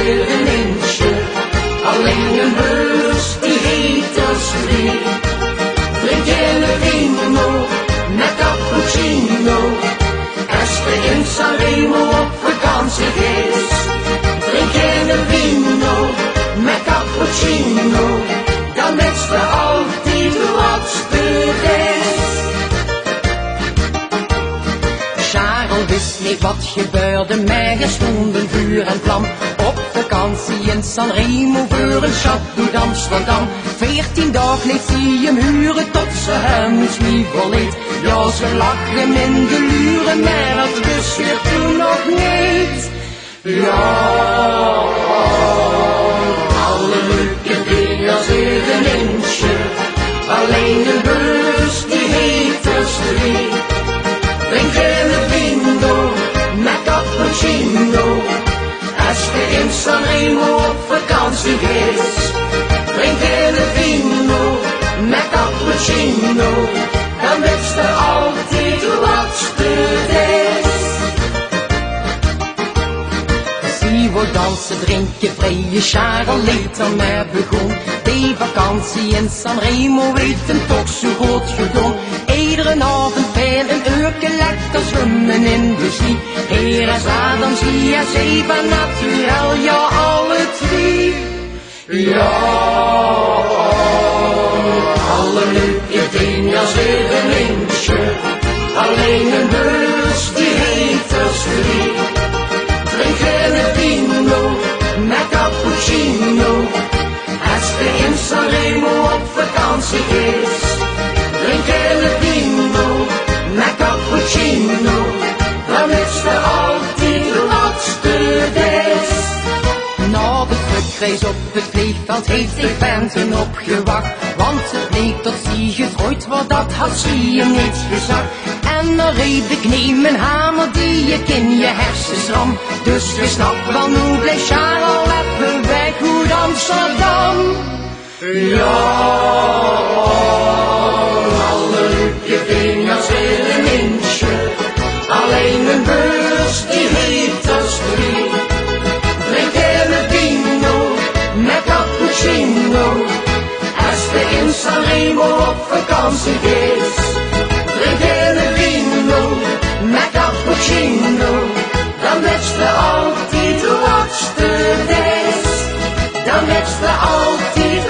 weer een eentje. Alleen een beurs die heet als drie. Drink je een vino met cappuccino. Als je in Sanremo op vakantie is. Drink je een vino met cappuccino. Dan weet je altijd wat het is. Charles wist niet wat gebeurde, maar er stonden vuur en vlam. Op vakantie in Sanremo voor een château d'Amsterdam. 14 dagen heeft hij hem huren tot ze hem niet volleed. Ja, ze lag hem in de luren, maar het wist je toen nog niet. Ja, alle leuke dingen in een eentje. Alleen de beurs die heet als drie. Drink je een vino met cappuccino. Als je in Sanremo op vakantie is. Drink je een vino met cappuccino. Dan weet je altijd wat het is. Zie we dansen, drinken, vrije Charles later maar begon. Die vakantie in Sanremo weet hem toch zo goed gedaan. Iedere avond veel een uurtje lekker zwemmen in de zee. Hier is Adam, zie je zeven naturel, ja alle drie. Ja, alle leuke dingen in een eentje. Alleen een beurs die heet als drie. Drink je een vino met cappuccino. Als je in Sanremo op vakantie is. Drink je een vino met cappuccino. Dan weet je altijd wat het is. Na de terugreis op het vliegveld heeft hij Fenton opgewacht. Want het bleek dat zij getrouwd was, dat had zij hem niet gezegd. En dan reed ik neem een hamer die je in je hersens ram. Dus je snapt wel hoe bleef Charles even weg uit Amsterdam. Ja, alle leuke vingers in een eentje. Alleen een beurs die heet als drie. Drink je een vino met cappuccino. Als je in Sanremo op vakantie is. Drink je een vino met cappuccino. Dan weet je altijd wat het is. Dan weet je altijd